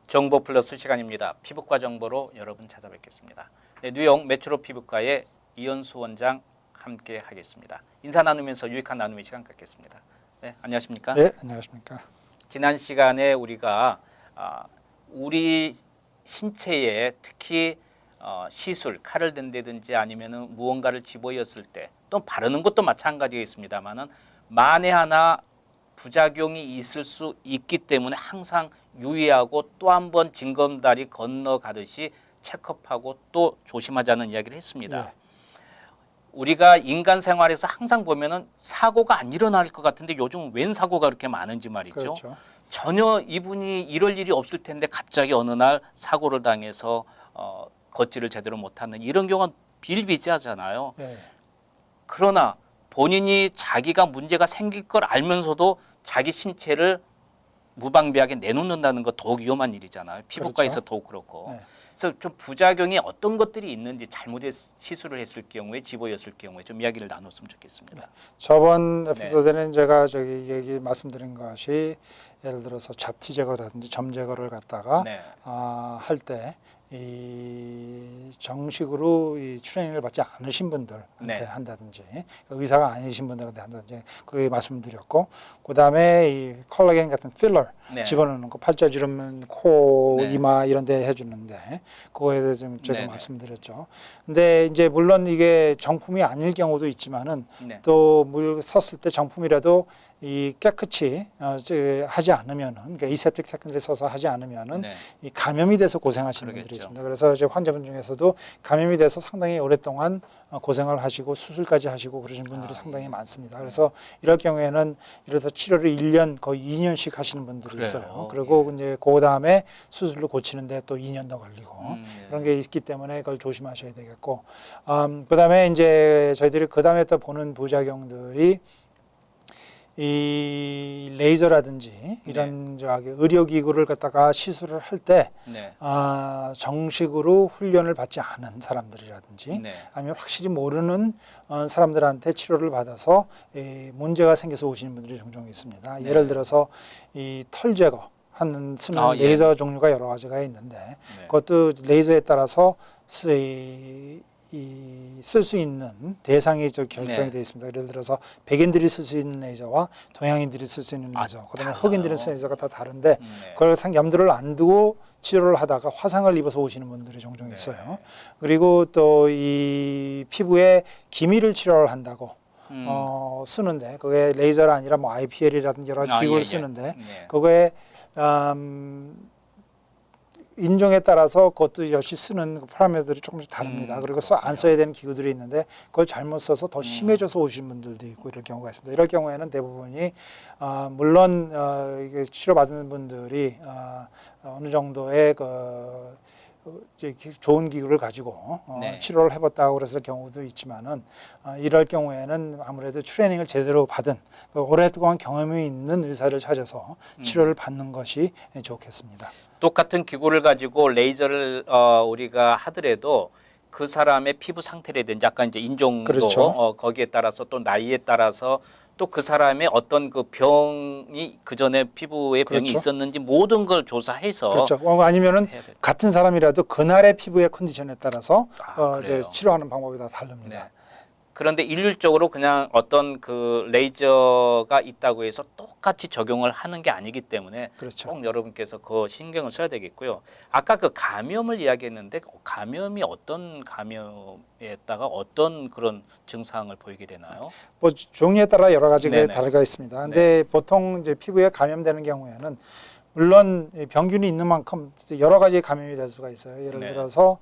정보 플러스 시간입니다. 피부과 정보로 여러분 찾아뵙겠습니다. 네, 뉴욕 메트로 피부과의 이현수 원장 함께 하겠습니다. 인사 나누면서 유익한 나눔의 시간 갖겠습니다. 네, 안녕하십니까? 네, 안녕하십니까? 지난 시간에 우리가 우리 신체에 특히 시술, 칼을 댄다든지 아니면은 무언가를 집어였을 때 또 바르는 것도 마찬가지겠습니다만은 만에 하나 부작용이 있을 수 있기 때문에 항상 유의하고 또 한 번 징검다리 건너가듯이 체크업하고 또 조심하자는 이야기를 했습니다. 예. 우리가 인간 생활에서 항상 보면은 사고가 안 일어날 것 같은데 요즘 웬 사고가 그렇게 많은지 말이죠. 그렇죠. 전혀 이분이 이럴 일이 없을 텐데 갑자기 어느 날 사고를 당해서 걷지를 제대로 못하는 이런 경우가 비일비재하잖아요. 예. 그러나 본인이 자기가 문제가 생길 걸 알면서도 자기 신체를 무방비하게 내놓는다는 거 더욱 위험한 일이잖아요. 피부과에서 그렇죠. 더욱 그렇고. 네. 그래서 좀 부작용이 어떤 것들이 있는지 잘못된 시술을 했을 경우에 집어였을 경우에 좀 이야기를 나눴으면 좋겠습니다. 저번 에피소드는 제가 얘기 말씀드린 것이 예를 들어서 잡티 제거라든지 점 제거를 갖다가 네. 할 때 이 정식으로 이 트레이닝을 받지 않으신 분들한테 네. 한다든지 의사가 아니신 분들한테 한다든지 그게 말씀드렸고, 그 다음에 이 콜라겐 같은 필러 네. 집어넣는 거 팔자주름, 코, 네. 이마 이런 데 해주는데 그거에 대해서 좀 제가 네네. 말씀드렸죠. 근데 이제 물론 이게 정품이 아닐 경우도 있지만은 네. 또 물 썼을 때 정품이라도 이 깨끗이 하지 않으면은, 그러니까 이셉틱 테크닉을 써서 하지 않으면은 네. 이 감염이 돼서 고생하시는 분들이 그러겠죠. 있습니다. 그래서 이제 환자분 중에서도 감염이 돼서 상당히 오랫동안 고생을 하시고 수술까지 하시고 그러신 분들이 상당히 많습니다. 그래서 이럴 경우에는 예를 들어서 치료를 1년 거의 2년씩 하시는 분들이 그래요. 있어요. 그리고 이제 그 다음에 수술로 고치는데 또 2년 더 걸리고 네. 그런 게 있기 때문에 그걸 조심하셔야 되겠고, 그 다음에 이제 저희들이 그 다음에 또 보는 부작용들이 이 레이저라든지 이런 저기 의료기구를 갖다가 시술을 할 때 네. 정식으로 훈련을 받지 않은 사람들이라든지 네. 아니면 확실히 모르는 사람들한테 치료를 받아서 문제가 생겨서 오시는 분들이 종종 있습니다. 네. 예를 들어서 이 털 제거 하는 쓰는 예. 레이저 종류가 여러 가지가 있는데 네. 그것도 레이저에 따라서 쓸 수 있는 대상이 결정이 네. 되어 있습니다. 예를 들어서 백인들이 쓸 수 있는 레이저와 동양인들이 쓸 수 있는 레이저, 그다음에 달라요? 흑인들이 쓰는 레이저가 다 다른데 네. 그걸 염두를 안 두고 치료를 하다가 화상을 입어서 오시는 분들이 종종 있어요. 그리고 또 이 피부에 기미를 치료를 한다고 쓰는데 그게 레이저가 아니라 뭐 IPL이라든지 여러 가지 기구를 쓰는데 네. 그거에 인종에 따라서 그것도 역시 쓰는 파라미터들이 조금씩 다릅니다. 그리고 안 써야 되는 기구들이 있는데 그걸 잘못 써서 더 심해져서 오신 분들도 있고 이럴 경우가 있습니다. 이럴 경우에는 대부분이 물론 이게 치료받는 분들이 어느 정도의 이제 좋은 기구를 가지고 네. 치료를 해봤다고 그래서 경우도 있지만은 이럴 경우에는 아무래도 트레이닝을 제대로 받은 오랫동안 경험이 있는 의사를 찾아서 치료를 받는 것이 좋겠습니다. 똑같은 기구를 가지고 레이저를 우리가 하더라도 그 사람의 피부 상태라든지 약간 이제 인종도 그렇죠. 거기에 따라서 또 나이에 따라서 또 그 사람의 어떤 그 병이 그 전에 피부에 병이 그렇죠. 있었는지 모든 걸 조사해서 그렇죠. 아니면은 해야 될 같은 사람이라도 그날의 피부의 컨디션에 따라서 이제 그래요. 치료하는 방법이 다 다릅니다. 네. 그런데 일률적으로 그냥 어떤 그 레이저가 있다고 해서 똑같이 적용을 하는 게 아니기 때문에 그렇죠. 꼭 여러분께서 그 신경을 써야 되겠고요. 아까 그 감염을 이야기했는데 감염이 어떤 감염에다가 어떤 그런 증상을 보이게 되나요? 뭐 종류에 따라 여러 가지가 네네. 다르가 있습니다. 근데 보통 이제 피부에 감염되는 경우에는 물론 병균이 있는 만큼 여러 가지 감염이 될 수가 있어요. 예를 네. 들어서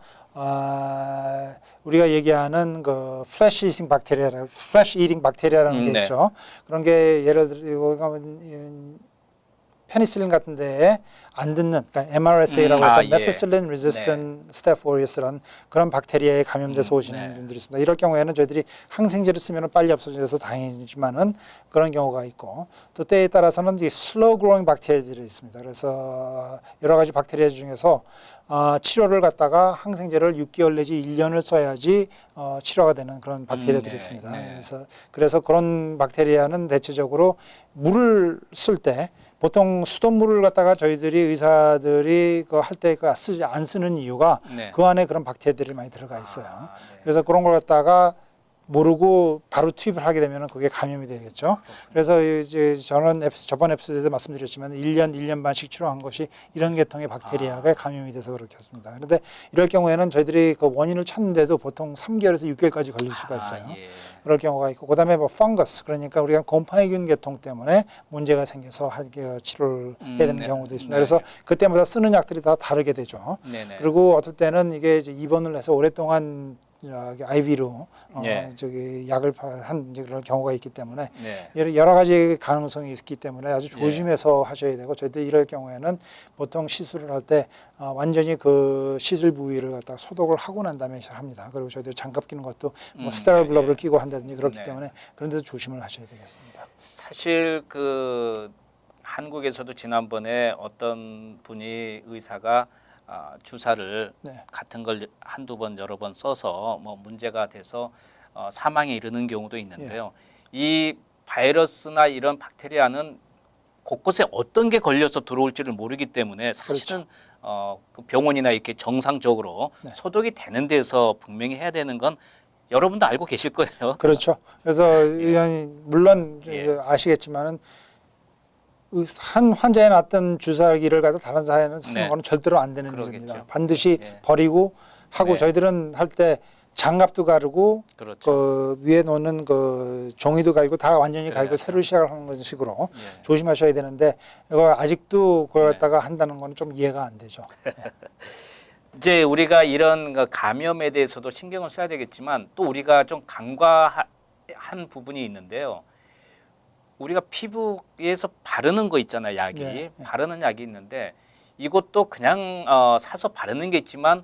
우리가 얘기하는 그 플래시 이팅 박테리아라는 게 네. 있죠. 그런 게 예를 들어 페니실린 같은 데에 안 듣는, 그러니까 MRSA라고 해서 예. Methicillin Resistant Staph aureus라는 그런 박테리아에 감염돼서 오시는 네. 분들이 있습니다. 이럴 경우에는 저희들이 항생제를 쓰면 빨리 없어져서 다행이지만은 그런 경우가 있고, 또 때에 따라서는 이제 slow growing 박테리아들이 있습니다. 그래서 여러 가지 박테리아 중에서 치료를 갖다가 항생제를 6개월 내지 1년을 써야지 치료가 되는 그런 박테리아들이 네, 있습니다. 네. 그래서 그런 박테리아는 대체적으로 물을 쓸 때 보통 수돗물을 갖다가 저희들이 의사들이 그 할 때 그 안 쓰는 이유가 네. 그 안에 그런 박테리아들이 많이 들어가 있어요. 네. 그래서 그런 걸 갖다가 모르고 바로 투입을 하게 되면 그게 감염이 되겠죠. 그래서 이제 저번 에피소드에도 말씀드렸지만 1년 반씩 치료한 것이 이런 계통의 박테리아가 감염이 돼서 그렇겠습니다. 그런데 이럴 경우에는 저희들이 그 원인을 찾는데도 보통 3개월에서 6개월까지 걸릴 수가 있어요. 예. 그럴 경우가 있고, 그다음에 뭐 펑거스, 그러니까 우리가 곰팡이균 계통 때문에 문제가 생겨서 치료를 해야 되는 네. 경우도 있습니다. 네. 그래서 그때마다 쓰는 약들이 다 다르게 되죠. 네네. 그리고 어떨 때는 이게 이제 입원을 해서 오랫동안 IV로 예. 약을 한 그런 경우가 있기 때문에 네. 여러 가지 가능성이 있기 때문에 아주 예. 조심해서 하셔야 되고, 저희들 이럴 경우에는 보통 시술을 할 때 완전히 그 시술 부위를 갖다가 소독을 하고 난 다음에 시작합니다. 그리고 저희들 장갑 끼는 것도 뭐 스테라일 네. 글러브를 끼고 한다든지 그렇기 네. 때문에 그런 데서 조심을 하셔야 되겠습니다. 사실 그 한국에서도 지난번에 어떤 분이 의사가 주사를 네. 같은 걸 한두 번 여러 번 써서 뭐 문제가 돼서 사망에 이르는 경우도 있는데요. 이 바이러스나 이런 박테리아는 곳곳에 어떤 게 걸려서 들어올지를 모르기 때문에 사실은 그 병원이나 이렇게 정상적으로 네. 소독이 되는 데서 분명히 해야 되는 건 여러분도 알고 계실 거예요. 그렇죠. 그래서 물론 예. 아시겠지만은 한 환자에 놨던 주사기를 가지고 다른 사람은 쓰는 네. 거는 절대로 안 되는 그러겠죠. 일입니다. 반드시 예. 버리고 하고, 네. 저희들은 할 때 장갑도 가르고 그렇죠. 그 위에 놓는 그 종이도 갈고 다 완전히 갈고 그래야죠. 새로 시작을 하는 그런 식으로 예. 조심하셔야 되는데, 이거 아직도 그걸 네. 갖다가 한다는 거는 좀 이해가 안 되죠. 이제 우리가 이런 그 감염에 대해서도 신경을 써야 되겠지만 또 우리가 좀 간과한 부분이 있는데요. 우리가 피부에서 바르는 거 있잖아요, 약이. 예, 예. 바르는 약이 있는데 이것도 그냥 사서 바르는 게 있지만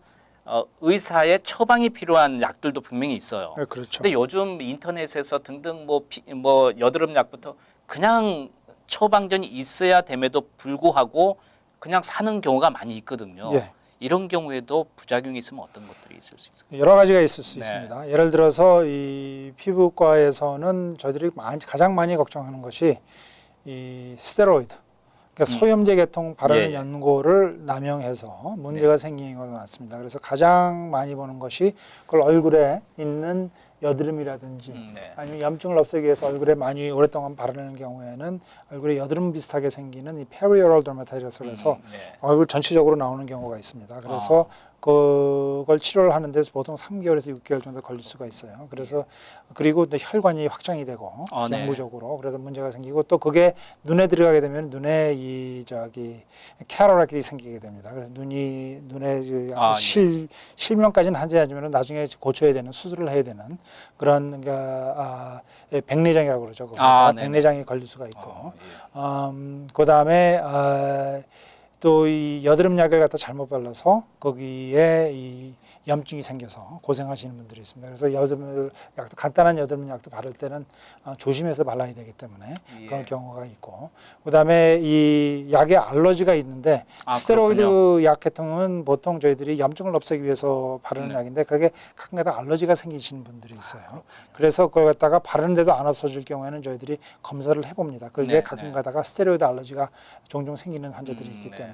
의사의 처방이 필요한 약들도 분명히 있어요. 네, 그렇죠. 근데 요즘 인터넷에서 등등 뭐 여드름 약부터 그냥 처방전이 있어야 됨에도 불구하고 그냥 사는 경우가 많이 있거든요. 예. 이런 경우에도 부작용이 있으면 어떤 것들이 있을 수 있을까요? 여러 가지가 있을 수 네. 있습니다. 예를 들어서 이 피부과에서는 저희들이 가장 많이 걱정하는 것이 이 스테로이드, 그러니까 소염제 계통 바르는 예. 연고를 남용해서 문제가 생기는 것이 많습니다. 그래서 가장 많이 보는 것이 그걸 얼굴에 있는 여드름이라든지 네. 아니면 염증을 없애기 위해서 얼굴에 많이 오랫동안 바르는 경우에는 얼굴에 여드름 비슷하게 생기는 이 페리오럴 더마타이러스를 해서 네. 얼굴 전체적으로 나오는 경우가 있습니다. 그래서 그걸 치료를 하는 데서 보통 3개월에서 6개월 정도 걸릴 수가 있어요. 그래서 그리고 또 혈관이 확장이 되고 네. 영구적으로 그래서 문제가 생기고, 또 그게 눈에 들어가게 되면 눈에 이 캐러락이 생기게 됩니다. 그래서 눈에 실명까지는 하지 않지만 나중에 고쳐야 되는, 수술을 해야 되는 그런 백내장이라고 그러죠. 네네. 백내장이 걸릴 수가 있고, 예. 그다음에 또 이 여드름 약을 갖다 잘못 발라서 거기에 이 염증이 생겨서 고생하시는 분들이 있습니다. 그래서 여드름 약도, 간단한 여드름 약도 바를 때는 조심해서 발라야 되기 때문에 예. 그런 경우가 있고, 그다음에 이 약에 알러지가 있는데 스테로이드 그렇군요. 약 계통은 보통 저희들이 염증을 없애기 위해서 바르는 네. 약인데 그게 가끔가다 알러지가 생기시는 분들이 있어요. 그래서 그걸 갖다가 바르는데도 안 없어질 경우에는 저희들이 검사를 해봅니다. 그게 네, 가끔가다가 스테로이드 알러지가 종종 생기는 환자들이 있기 네. 때문에.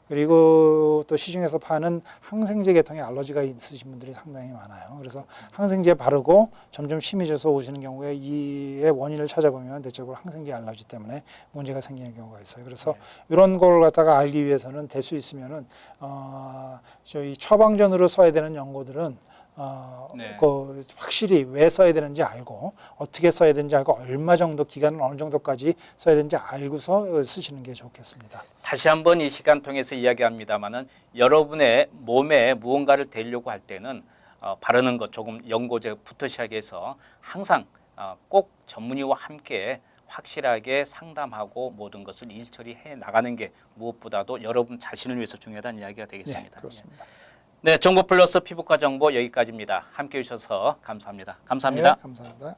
그리고 또 시중에서 파는 항생제 계통의 알러지가 있으신 분들이 상당히 많아요. 그래서 항생제 바르고 점점 심해져서 오시는 경우에 이의 원인을 찾아보면 대체적으로 항생제 알러지 때문에 문제가 생기는 경우가 있어요. 그래서 이런 걸 갖다가 알기 위해서는 될 수 있으면은 저희 처방전으로 써야 되는 연고들은 네. 그 확실히 왜 써야 되는지 알고, 어떻게 써야 되는지 알고, 얼마 정도 기간을 어느 정도까지 써야 되는지 알고서 쓰시는 게 좋겠습니다. 다시 한번 이 시간 통해서 이야기합니다만은 여러분의 몸에 무언가를 대려고 할 때는 바르는 것 조금 연고제부터 시작해서 항상 꼭 전문의와 함께 확실하게 상담하고 모든 것을 일처리 해 나가는 게 무엇보다도 여러분 자신을 위해서 중요하다는 이야기가 되겠습니다. 네, 그렇습니다. 네, 정보 플러스 피부과 정보 여기까지입니다. 함께 해주셔서 감사합니다. 감사합니다. 네, 감사합니다.